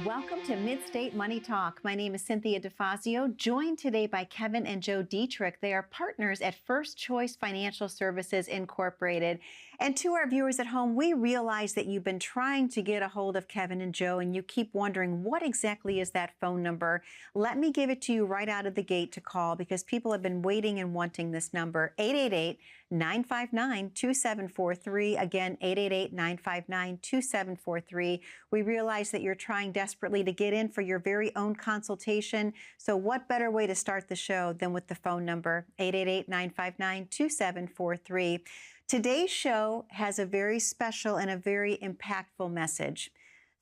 Welcome to Mid-State Money Talk. My name is Cynthia DeFazio, joined today by Kevin and Joe Deitrich. They are partners at First Choice Financial Services Incorporated. And to our viewers at home, we realize that you've been trying to get a hold of Kevin and Joe, and you keep wondering what exactly is that phone number. Let me give it to you right out of the gate to call, because people have been waiting and wanting this number. 888-959-2743. Again, 888-959-2743. We realize that you're trying desperately to get in for your very own consultation. So what better way to start the show than with the phone number, 888-959-2743. Today's show has a very special and a very impactful message.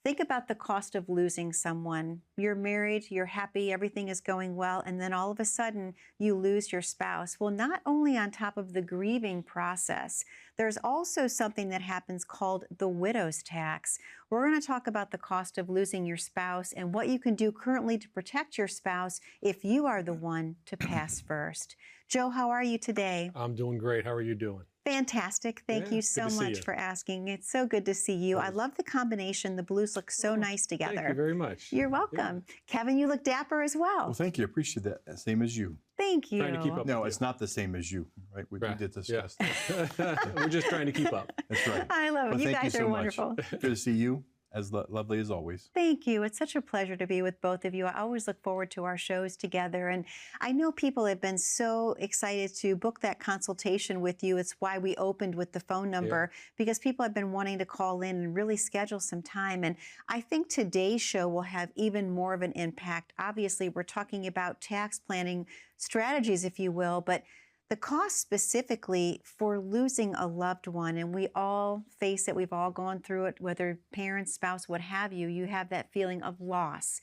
Think about the cost of losing someone. You're married, you're happy, everything is going well, and then all of a sudden you lose your spouse. Well, not only on top of the grieving process, there's also something that happens called the widow's tax. We're going to talk about the cost of losing your spouse and what you can do currently to protect your spouse if you are the one to pass first. Joe, how are you today? I'm doing great. How are you doing? Fantastic. Thank you so much for asking. It's so good to see you. I love the combination. The blues look so nice together. Thank you very much. You're welcome. Yeah. Kevin, you look dapper as well. Well, thank you. I appreciate that. Same as you. Thank you. Trying to keep up. No, it's not the same as you, right? We did discuss that. We're just trying to keep up. That's right. I love it. Well, you guys are wonderful. Good to see you. As lovely as always. Thank you. It's such a pleasure to be with both of you. I always look forward to our shows together. And I know people have been so excited to book that consultation with you. It's why we opened with the phone number, because people have been wanting to call in and really schedule some time. And I think today's show will have even more of an impact. Obviously, we're talking about tax planning strategies, if you will, but the cost specifically for losing a loved one, and we all face it, we've all gone through it, whether parents, spouse, what have you, you have that feeling of loss.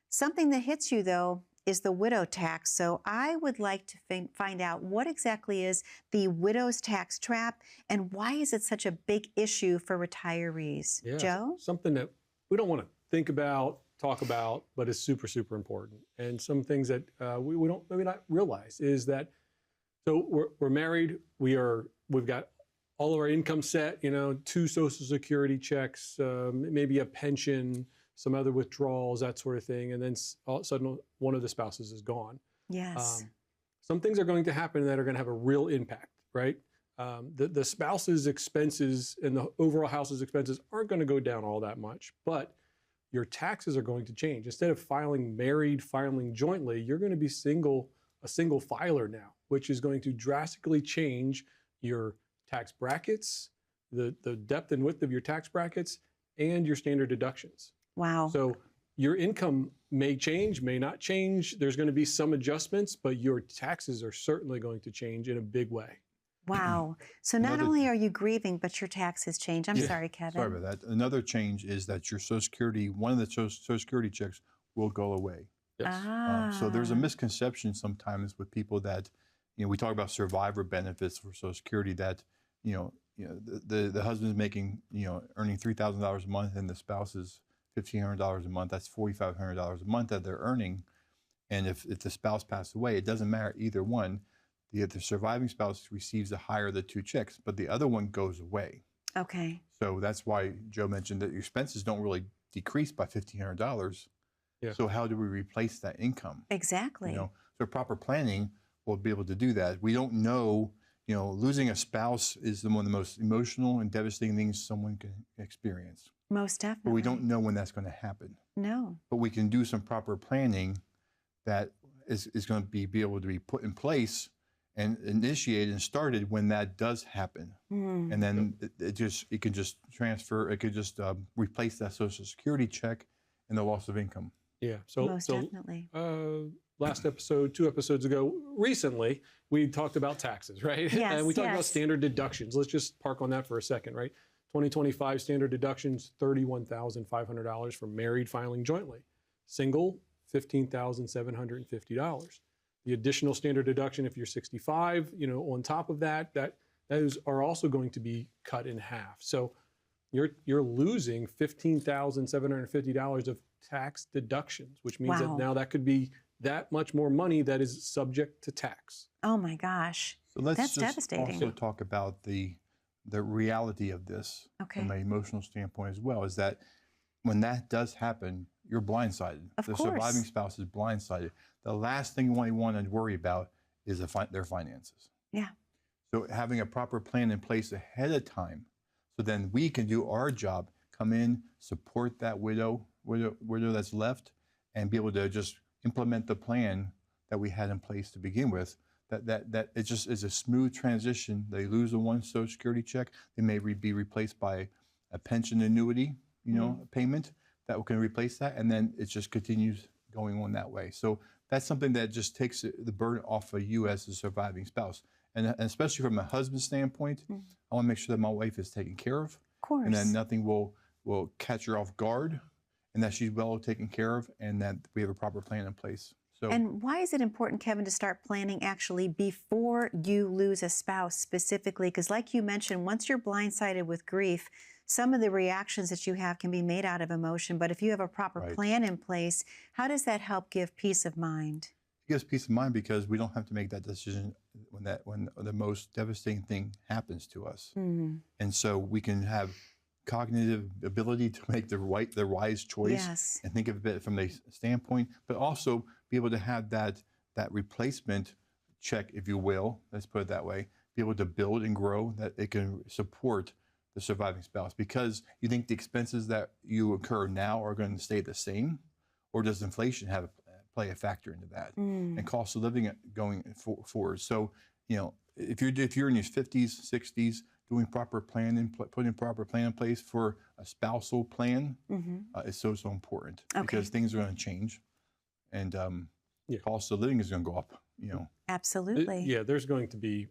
Something that hits you, though, is the widow tax. So I would like to find out what exactly is the widow's tax trap, and why is it such a big issue for retirees? Yeah, Joe? Something that we don't want to think about, talk about, but is super, super important. And some things that we don't maybe not realize is that, so we're married, we've got all of our income set, 2 Social Security checks, maybe a pension, some other withdrawals, that sort of thing. And then all of a sudden, one of the spouses is gone. Yes. Some things are going to happen that are going to have a real impact, right? The spouse's expenses and the overall house's expenses aren't going to go down all that much, but your taxes are going to change. Instead of filing jointly, you're going to be a single filer now, which is going to drastically change your tax brackets, the depth and width of your tax brackets, and your standard deductions. Wow. So your income may change, may not change. There's going to be some adjustments, but your taxes are certainly going to change in a big way. Wow. So not only are you grieving, but your taxes change. I'm sorry, Kevin. Sorry about that. Another change is that your Social Security, one of the Social Security checks will go away. Yes. So there's a misconception sometimes with people that, we talk about survivor benefits for Social Security, that, the husband's making, earning $3,000 a month, and the spouse is $1,500 a month. That's $4,500 a month that they're earning. And if the spouse passed away, it doesn't matter either one. The surviving spouse receives the higher of the 2 checks, but the other one goes away. Okay. So that's why Joe mentioned that your expenses don't really decrease by $1,500. Yeah. So how do we replace that income? Exactly. So proper planning will be able to do that. We don't know, losing a spouse is one of the most emotional and devastating things someone can experience. Most definitely. But we don't know when that's going to happen. No. But we can do some proper planning that is going to be able to be put in place and initiated and started when that does happen. And then it can just transfer, it could just replace that Social Security check and the loss of income. Yeah. Most definitely. Last episode, 2 episodes ago, recently, we talked about taxes, right? Yes, and we talked about standard deductions. Let's just park on that for a second, right? 2025 standard deductions, $31,500 for married filing jointly. Single, $15,750. The additional standard deduction, if you're 65, on top of that, those are also going to be cut in half. So you're losing $15,750 of tax deductions, which means that now that could be that much more money that is subject to tax. Oh my gosh. So let's That's just devastating. also talk about the reality of this from an emotional standpoint as well, is that when that does happen, you're blindsided. Of The course. surviving spouse is blindsided. The last thing you want to worry about is their finances. Yeah. So having a proper plan in place ahead of time, so then we can do our job, come in, support that widow that's left, and be able to just implement the plan that we had in place to begin with. That it just is a smooth transition. They lose the one Social Security check, they may be replaced by a pension annuity, payment that can replace that, and then it just continues going on that way. So that's something that just takes the burden off of you as a surviving spouse. And especially from a husband standpoint, I want to make sure that my wife is taken care of, course. and that nothing will catch her off guard, and that she's well taken care of, and that we have a proper plan in place. So, and why is it important, Kevin, to start planning actually before you lose a spouse specifically? Because like you mentioned, once you're blindsided with grief, some of the reactions that you have can be made out of emotion. But if you have a proper plan in place, how does that help give peace of mind? It gives peace of mind because we don't have to make that decision when the most devastating thing happens to us. And so we can have cognitive ability to make the wise choice and think of it from a standpoint, but also be able to have that replacement check, if you will, let's put it that way, be able to build and grow, that it can support the surviving spouse. Because you think the expenses that you incur now are going to stay the same, or does inflation play a factor into that, and cost of living going forward? So, if you're in your 50s, 60s, doing proper planning, putting proper plan in place for a spousal plan is so important, because things are going to change, and cost of living is going to go up. Absolutely. There's going to be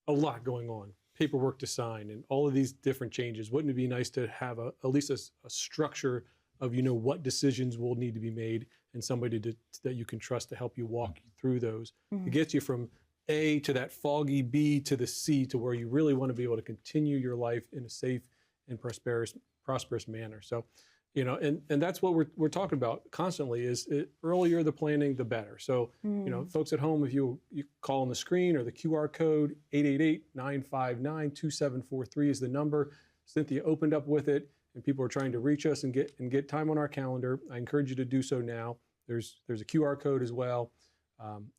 a lot going on, paperwork to sign, and all of these different changes. Wouldn't it be nice to have at least a structure of what decisions will need to be made, and somebody that you can trust to help you walk through those? It gets you from A to that foggy B to the C, to where you really want to be able to continue your life in a safe and prosperous manner. So, and that's what we're talking about constantly, is earlier the planning, the better. So, folks at home, if you call on the screen or the QR code, 888-959-2743 is the number. Cynthia opened up with it, and people are trying to reach us and get time on our calendar. I encourage you to do so now. There's a QR code as well.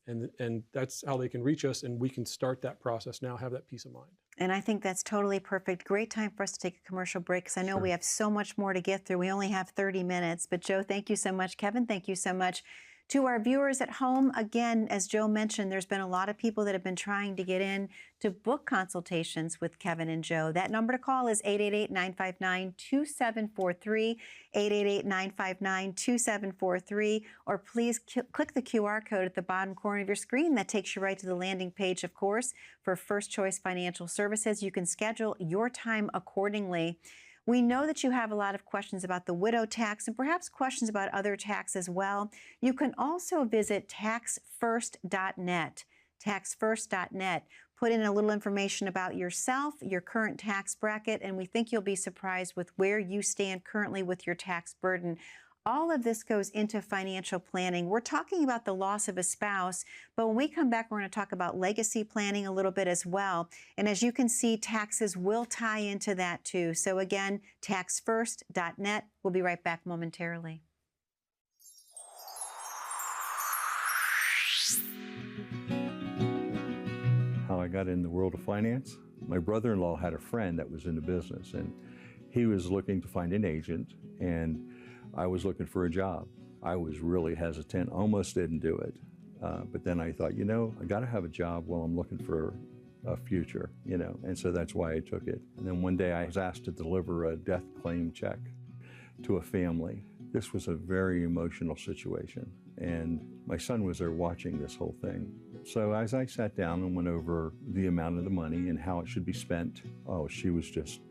And that's how they can reach us, and we can start that process now, have that peace of mind. And I think that's totally perfect. Great time for us to take a commercial break, because I know we have so much more to get through. We only have 30 minutes. But Joe, thank you so much. Kevin, thank you so much. To our viewers at home, again, as Joe mentioned, there's been a lot of people that have been trying to get in to book consultations with Kevin and Joe. That number to call is 888-959-2743, 888-959-2743, or please click the QR code at the bottom corner of your screen. That takes you right to the landing page, of course, for First Choice Financial Services. You can schedule your time accordingly. We know that you have a lot of questions about the widow tax, and perhaps questions about other tax as well. You can also visit taxfirst.net, taxfirst.net. Put in a little information about yourself, your current tax bracket, and we think you'll be surprised with where you stand currently with your tax burden. All of this goes into financial planning. We're talking about the loss of a spouse, but when we come back, we're going to talk about legacy planning a little bit as well. And as you can see, taxes will tie into that too. So again, taxfirst.net. We'll be right back momentarily. How I got in the world of finance? My brother-in-law had a friend that was in the business, and he was looking to find an agent, and I was looking for a job. I was really hesitant, almost didn't do it. But then I thought, I got to have a job while I'm looking for a future, and so that's why I took it. And then one day I was asked to deliver a death claim check to a family. This was a very emotional situation, and my son was there watching this whole thing. So as I sat down and went over the amount of the money and how it should be spent, she was just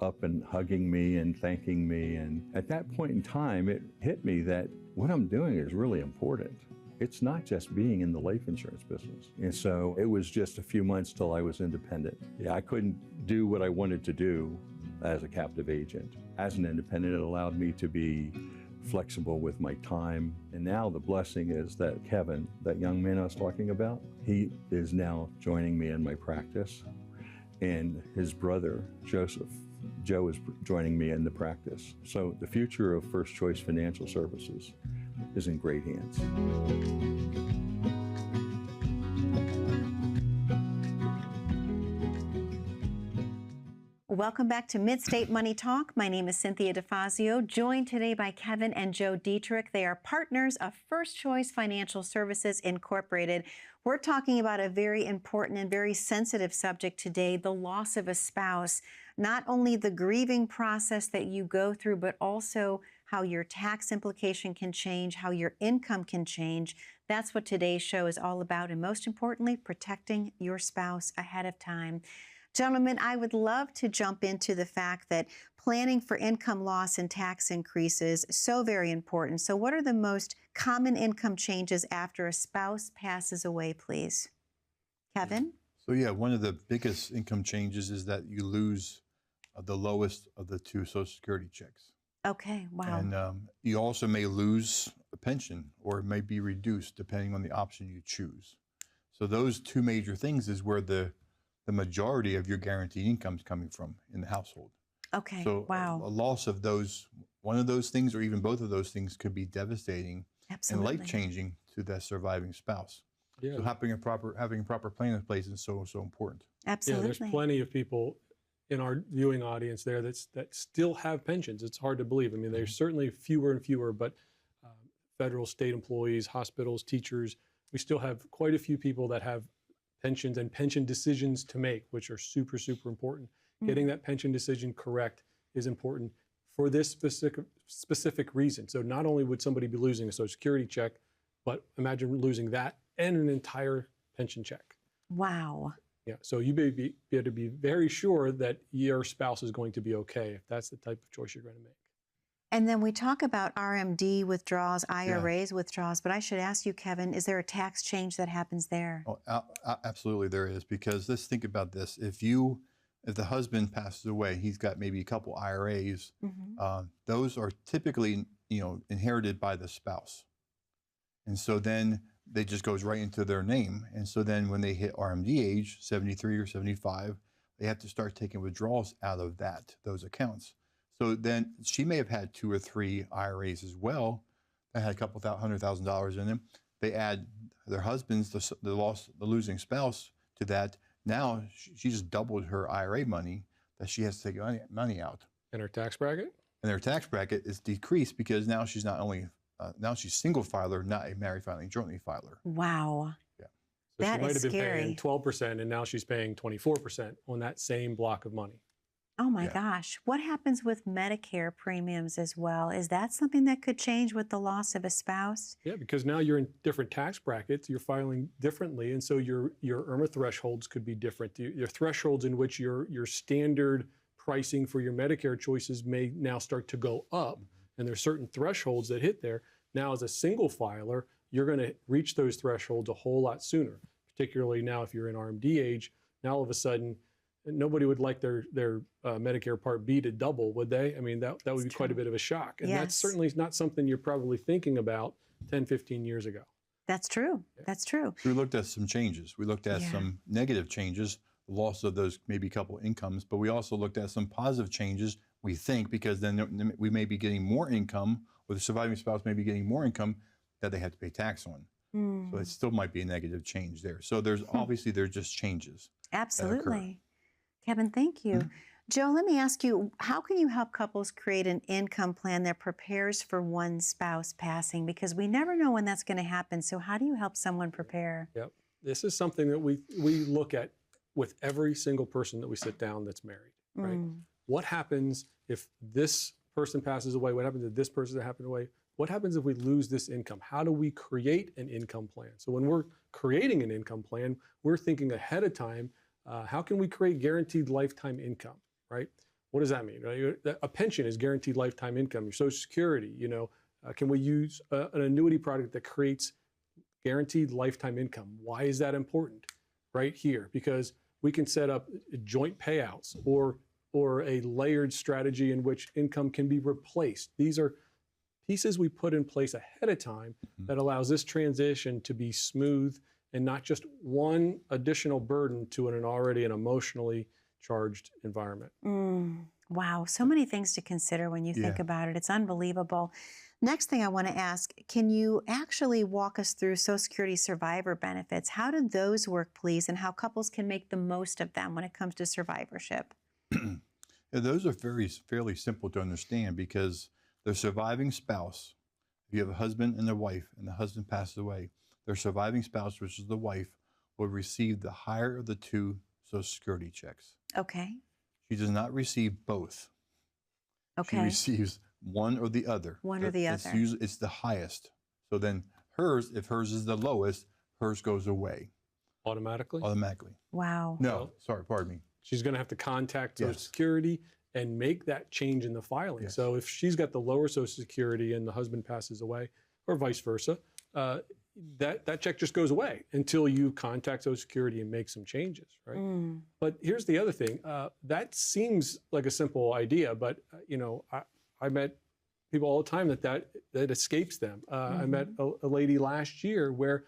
up and hugging me and thanking me. And at that point in time, it hit me that what I'm doing is really important. It's not just being in the life insurance business. And so it was just a few months till I was independent. I couldn't do what I wanted to do as a captive agent. As an independent, it allowed me to be flexible with my time. And now the blessing is that Kevin, that young man I was talking about, he is now joining me in my practice. And his brother, Joseph, Joe is joining me in the practice. So the future of First Choice Financial Services is in great hands. Welcome back to Mid-State Money Talk. My name is Cynthia DeFazio, joined today by Kevin and Joe Deitrich. They are partners of First Choice Financial Services Incorporated. We're talking about a very important and very sensitive subject today, the loss of a spouse. Not only the grieving process that you go through, but also how your tax implication can change, how your income can change. That's what today's show is all about, and most importantly, protecting your spouse ahead of time. Gentlemen, I would love to jump into the fact that planning for income loss and tax increases is so very important. So what are the most common income changes after a spouse passes away, please? Kevin? So yeah, one of the biggest income changes is that you lose the lowest of the two Social Security checks. Okay, wow. And you also may lose a pension, or it may be reduced depending on the option you choose. So those two major things is where the majority of your guaranteed income is coming from in the household. Okay, So wow. a loss of those, one of those things, or even both of those things, could be devastating Absolutely. and life-changing to that surviving spouse. Yeah. So having a proper plan in place is so important. Absolutely. Yeah, there's plenty of people in our viewing audience there that still have pensions. It's hard to believe. I mean, there's certainly fewer and fewer, but federal, state employees, hospitals, teachers, we still have quite a few people that have pensions and pension decisions to make, which are super, super important. Getting that pension decision correct is important for this specific reason. So not only would somebody be losing a Social Security check, but imagine losing that and an entire pension check. Wow. Yeah, so you may be able to be very sure that your spouse is going to be okay if that's the type of choice you're going to make. And then we talk about RMD withdrawals, IRAs withdrawals, but I should ask you, Kevin, is there a tax change that happens there? Oh, absolutely there is, because let's think about this. If the husband passes away, he's got maybe a couple IRAs. Those are typically, inherited by the spouse. And so then they just goes right into their name. And so then when they hit RMD age, 73 or 75, they have to start taking withdrawals out of those accounts. So then she may have had 2 or 3 IRAs as well that had a couple $100,000 in them. They add their husband's, the losing spouse, to that. Now she just doubled her IRA money that she has to take money out. And her tax bracket? And their tax bracket is decreased because now she's not only, now she's single filer, not a married filing, jointly filer. Wow. Yeah. So That she might is have been scary. paying 12% and now she's paying 24% on that same block of money. Oh my gosh. What happens with Medicare premiums as well? Is that something that could change with the loss of a spouse? Yeah, because now you're in different tax brackets, you're filing differently, and so your IRMA thresholds could be different. Your thresholds in which your standard pricing for your Medicare choices may now start to go up, and there's certain thresholds that hit there. Now, as a single filer, you're going to reach those thresholds a whole lot sooner, particularly now if you're in RMD age. Now, all of a sudden, nobody would like their Medicare Part B to double, would they? I mean, that would be quite a bit of a shock. And that's certainly not something you're probably thinking about 10, 15 years ago. That's true. That's true. We looked at some changes. We looked at some negative changes, the loss of those maybe couple incomes, but we also looked at some positive changes, we think, because then we may be getting more income, or the surviving spouse may be getting more income that they have to pay tax on. So it still might be a negative change there. So there's obviously there's just changes. Absolutely. Kevin, thank you. Joe, let me ask you, how can you help couples create an income plan that prepares for one spouse passing? Because we never know when that's going to happen. So how do you help someone prepare? Yep. This is something that we look at with every single person that we sit down that's married, right? What happens if this person passes away? What happens if this person passes away? What happens if we lose this income? How do we create an income plan? So when we're creating an income plan, we're thinking ahead of time, how can we create guaranteed lifetime income, right? What does that mean? Right? A pension is guaranteed lifetime income. Your Social Security, can we use an annuity product that creates guaranteed lifetime income? Why is that important? Right here, because we can set up joint payouts or a layered strategy in which income can be replaced. These are pieces we put in place ahead of time that allows this transition to be smooth and not just one additional burden to an already emotionally charged environment. Wow, so many things to consider when you think Yeah. about it. It's unbelievable. Next thing I want to ask, can you actually walk us through Social Security survivor benefits? How do those work, please, and how couples can make the most of them when it comes to survivorship? Yeah, those are fairly simple to understand because the surviving spouse, if you have a husband and a wife and the husband passes away, their surviving spouse, which is the wife, will receive the higher of the two Social Security checks. Okay. She does not receive both. She Okay. receives one or the other. One or the It's other. usually it's the highest. So then hers, if hers is the lowest, hers goes away Automatically? automatically. Wow. No, Well, sorry, pardon me. She's going to have to contact Social Yes. Security and make that change in the filing. Yes. So if she's got the lower Social Security and the husband passes away, or vice versa, that check just goes away until you contact Social Security and make some changes, right? Mm. But here's the other thing. That seems like a simple idea, but I met people all the time that escapes them. I met a lady last year where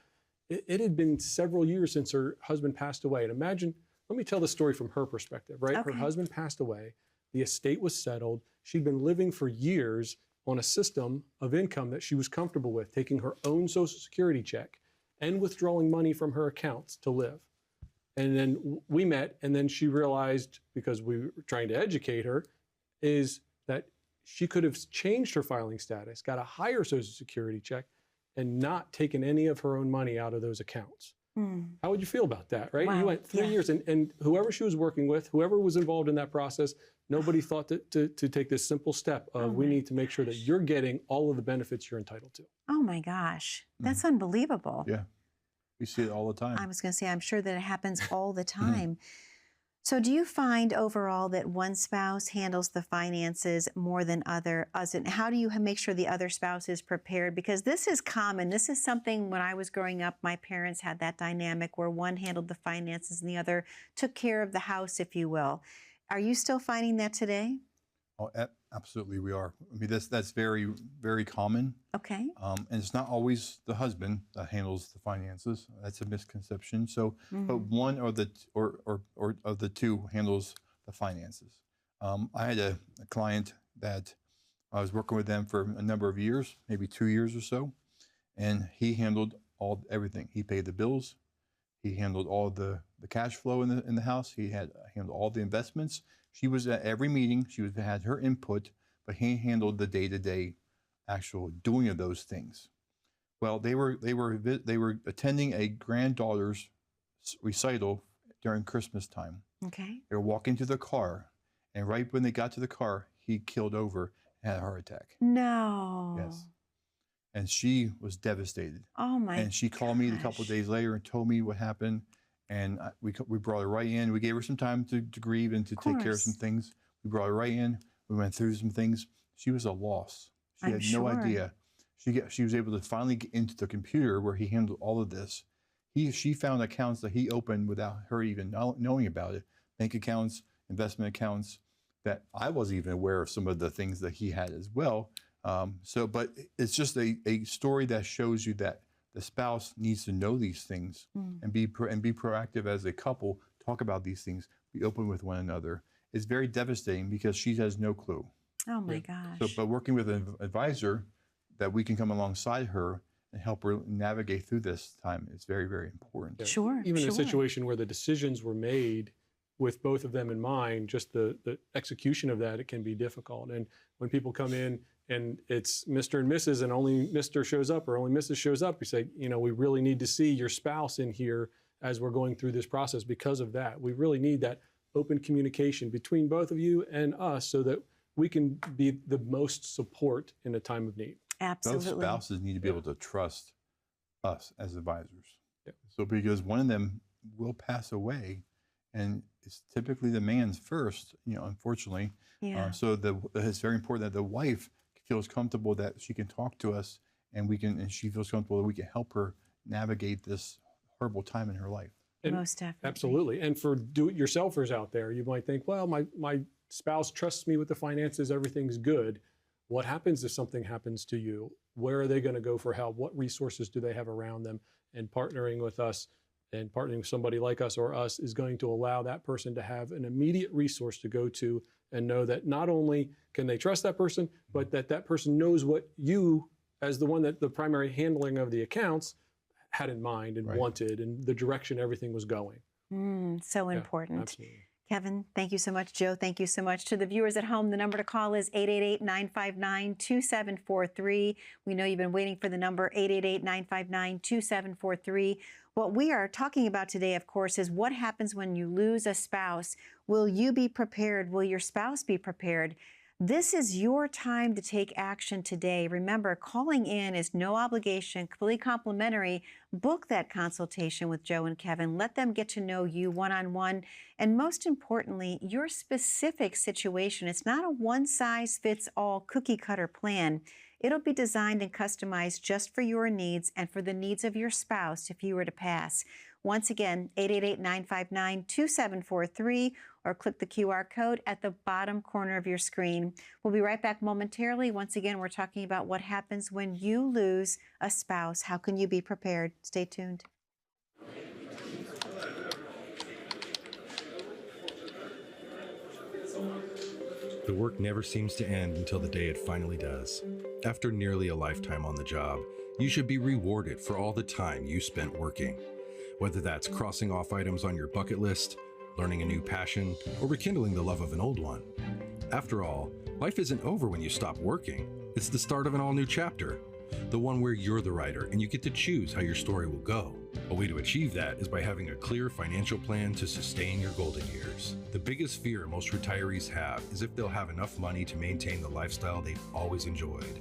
it had been several years since her husband passed away. And imagine, let me tell the story from her perspective, right? Her Okay. husband passed away. The estate was settled. She'd been living for years on a system of income that she was comfortable with, taking her own Social Security check and withdrawing money from her accounts to live. And then we met, and then she realized, because we were trying to educate her, is that she could have changed her filing status, got a higher Social Security check, and not taken any of her own money out of those accounts. Mm. How would you feel about that, right? Wow, You went 3 yeah. years, and whoever she was working with, whoever was involved in that process, nobody thought to take this simple step of, Oh we my need to make sure that you're getting all of the benefits you're entitled to. Oh my gosh. That's unbelievable. Yeah. We see it all the time. I was going to say, I'm sure that it happens all the time. So do you find overall that one spouse handles the finances more than others? And how do you make sure the other spouse is prepared? Because this is common. This is something when I was growing up, my parents had that dynamic where one handled the finances and the other took care of the house, if you will. Are you still finding that today? Oh, absolutely, we are. I mean, that's very, very common. Okay. And it's not always the husband that handles the finances. That's a misconception. So, but one or of the two handles the finances. I had a client that I was working with them for a number of years, maybe 2 years or so, and he handled everything. He paid the bills. He handled all the cash flow in the house. He handled all the investments. She was at every meeting. She had her input, but he handled the day-to-day actual doing of those things. Well, they were attending a granddaughter's recital during Christmas time. Okay. They were walking to the car, and right when they got to the car, he keeled over and had a heart attack. No. Yes. And she was devastated. Oh my And she called me a couple gosh. of days later and told me what happened. And we brought her right in. We gave her some time to grieve and to take care of some course. things. We brought her right in. We went through some things. She was a loss. She I'm had no sure. idea. She was able to finally get into the computer where he handled all of this. She found accounts that he opened without her even knowing about it. Bank accounts, investment accounts that I wasn't even aware of some of the things that he had as well. But it's just a story that shows you that the spouse needs to know these things and be proactive as a couple. Talk about these things. Be open with one another. It's very devastating because she has no clue. Oh my Yeah. gosh. But working with an advisor that we can come alongside her and help her navigate through this time is very, very important. Yeah. Sure. Even in a sure. situation where the decisions were made with both of them in mind, just the execution of that, it can be difficult. And when people come in and it's Mr. and Mrs. and only Mr. shows up or only Mrs. shows up, we say, we really need to see your spouse in here as we're going through this process because of that. We really need that open communication between both of you and us so that we can be the most support in a time of need. Both Absolutely. spouses need to be able to trust us as advisors. Yeah. So because one of them will pass away, and it's typically the man's first, unfortunately. Yeah. So it's very important that the wife feels comfortable that she can talk to us, and she feels comfortable that we can help her navigate this horrible time in her life. And Most definitely. absolutely. And for do-it-yourselfers out there, you might think, well, my spouse trusts me with the finances, everything's good. What happens if something happens to you? Where are they going to go for help? What resources do they have around them? And partnering with us and partnering with somebody like us or us is going to allow that person to have an immediate resource to go to and know that not only can they trust that person, but that that person knows what you, as the one that the primary handling of the accounts, had in mind and wanted, and the direction everything was going. So important. Absolutely. Kevin, thank you so much. Joe, thank you so much. To the viewers at home, the number to call is 888-959-2743. We know you've been waiting for the number, 888-959-2743. What we are talking about today, of course, is what happens when you lose a spouse. Will you be prepared? Will your spouse be prepared? This is your time to take action today. Remember, calling in is no obligation, completely complimentary. Book that consultation with Joe and Kevin. Let them get to know you one-on-one. And most importantly, your specific situation. It's not a one-size-fits-all cookie-cutter plan. It'll be designed and customized just for your needs and for the needs of your spouse if you were to pass. Once again, 888-959-2743, or click the QR code at the bottom corner of your screen. We'll be right back momentarily. Once again, we're talking about what happens when you lose a spouse. How can you be prepared? Stay tuned. The work never seems to end until the day it finally does. After nearly a lifetime on the job, you should be rewarded for all the time you spent working. Whether that's crossing off items on your bucket list, learning a new passion, or rekindling the love of an old one. After all, life isn't over when you stop working. It's the start of an all-new chapter, the one where you're the writer and you get to choose how your story will go. A way to achieve that is by having a clear financial plan to sustain your golden years. The biggest fear most retirees have is if they'll have enough money to maintain the lifestyle they've always enjoyed.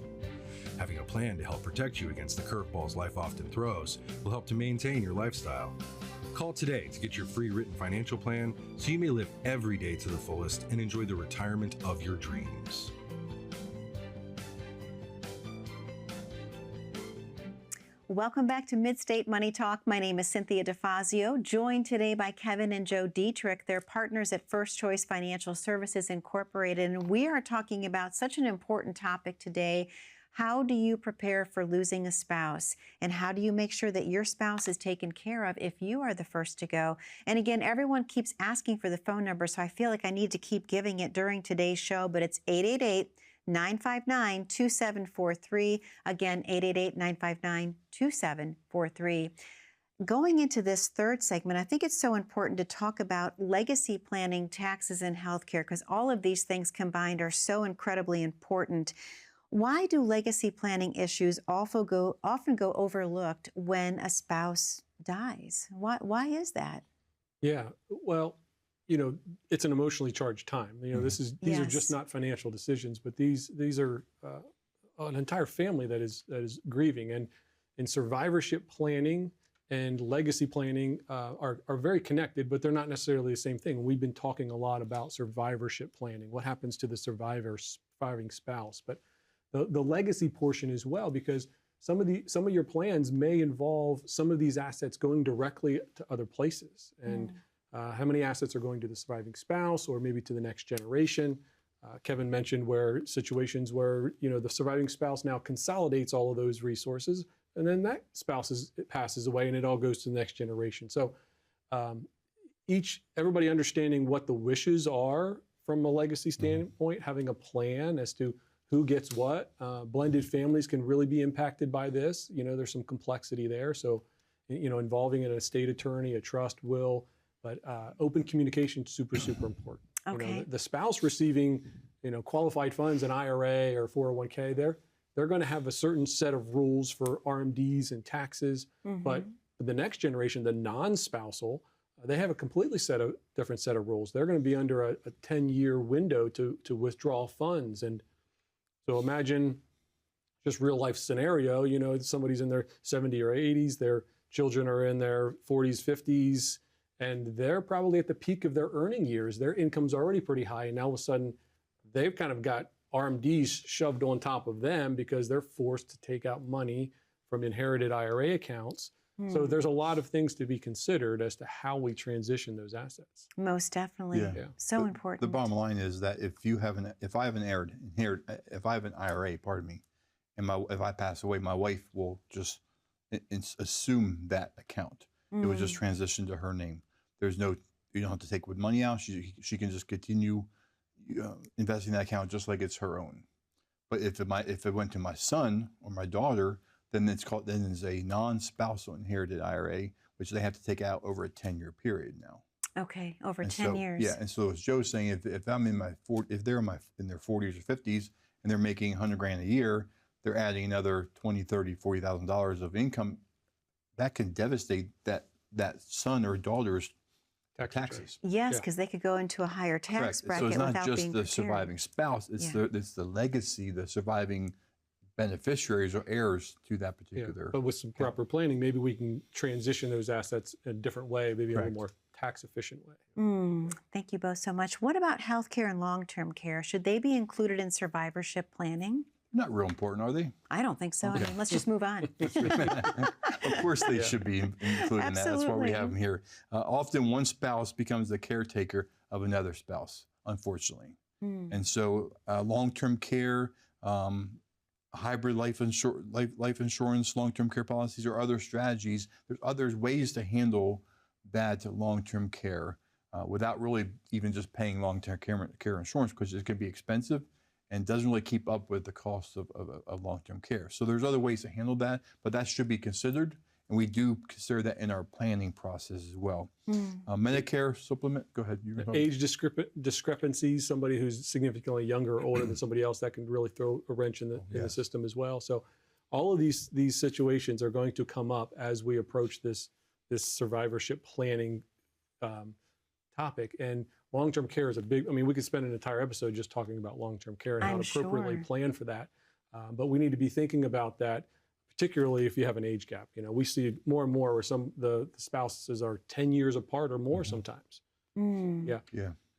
Having a plan to help protect you against the curveballs life often throws will help to maintain your lifestyle. Call today to get your free written financial plan so you may live every day to the fullest and enjoy the retirement of your dreams. Welcome back to Mid-State Money Talk. My name is Cynthia DeFazio, joined today by Kevin and Joe Deitrich. They're partners at First Choice Financial Services Incorporated, and we are talking about such an important topic today. How do you prepare for losing a spouse? And how do you make sure that your spouse is taken care of if you are the first to go? And again, everyone keeps asking for the phone number, so I feel like I need to keep giving it during today's show, but it's 888-959-2743. Again, 888-959-2743. Going into this third segment, I think it's so important to talk about legacy planning, taxes, and healthcare, because all of these things combined are so incredibly important. Why do legacy planning issues often go overlooked when a spouse dies? Why is that? Yeah, well, it's an emotionally charged time. These are just not financial decisions, but these are an entire family that is grieving, and survivorship planning and legacy planning are very connected, but they're not necessarily the same thing. We've been talking a lot about survivorship planning. What happens to the surviving spouse? But the legacy portion as well, because some of your plans may involve some of these assets going directly to other places, and how many assets are going to the surviving spouse or maybe to the next generation. Kevin mentioned situations where the surviving spouse now consolidates all of those resources, and then that spouse passes away, and it all goes to the next generation. So everybody understanding what the wishes are from a legacy standpoint, having a plan as to who gets what. Blended families can really be impacted by this. There's some complexity there. So, involving an estate attorney, a trust will, but open communication is super, super important. Okay. The spouse receiving, qualified funds, an IRA or 401k, they're going to have a certain set of rules for RMDs and taxes. But the next generation, the non-spousal, they have a completely different set of rules. They're going to be under a 10-year window to withdraw funds. And so imagine just real life scenario, somebody's in their 70s or 80s, their children are in their 40s, 50s, and they're probably at the peak of their earning years. Their income's already pretty high, and now all of a sudden they've kind of got RMDs shoved on top of them because they're forced to take out money from inherited IRA accounts. So there's a lot of things to be considered as to how we transition those assets. Most definitely. Yeah. So important. The bottom line is that if I have an IRA, pardon me, and if I pass away, my wife will just assume that account. It would just transition to her name. You don't have to take money out. She can just continue, investing that account just like it's her own. But if it went to my son or my daughter, then it's a non-spousal inherited IRA, which they have to take out over a 10-year period now. Okay, over And 10 so, years. Yeah, and so as Joe's saying, if I'm in if they're in their 40s or 50s and they're making $100,000 a year, they're adding another $20,000, $30,000, $40,000 of income. That can devastate that son or daughter's taxes. Yes, because they could go into a higher tax Correct. bracket So it's not without just being the prepared. surviving spouse; it's the legacy, the surviving beneficiaries or heirs to that particular. But with some proper planning, maybe we can transition those assets in a different way, maybe in a Correct. more tax efficient way. Thank you both so much. What about healthcare and long-term care? Should they be included in survivorship planning? Not real important, are they? I don't think so. I mean, let's just move on. Of course, they should be included in that. That's why we have them here. Often, one spouse becomes the caretaker of another spouse, unfortunately. And so, long-term care, hybrid life insurance, long-term care policies, or other strategies. There's other ways to handle that long-term care without really even just paying long-term care insurance, because it can be expensive and doesn't really keep up with the cost of long-term care. So there's other ways to handle that, but that should be considered, and we do consider that in our planning process as well. Medicare supplement, go ahead. Age discrepancies, somebody who's significantly younger or older than somebody else, that can really throw a wrench in the system as well. So all of these situations are going to come up as we approach this survivorship planning topic. And long-term care is a big, I mean, we could spend an entire episode just talking about long-term care and how to appropriately plan for that. But we need to be thinking about that, particularly if you have an age gap. You know, we see more and more where the spouses are 10 years apart or more sometimes. Yeah.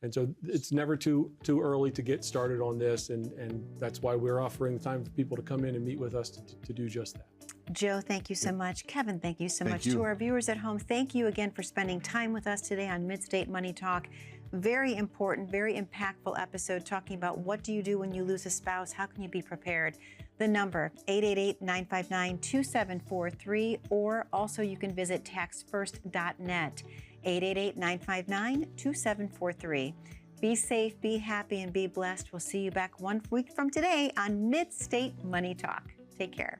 And so it's never too early to get started on this, and that's why we're offering the time for people to come in and meet with us to do just that. Joe, thank you so much. Kevin, thank you so much. To our viewers at home, thank you again for spending time with us today on Mid-State Money Talk. Very important, very impactful episode talking about what do you do when you lose a spouse? How can you be prepared? The number, 888-959-2743, or also you can visit taxfirst.net, 888-959-2743. Be safe, be happy, and be blessed. We'll see you back 1 week from today on Mid-State Money Talk. Take care.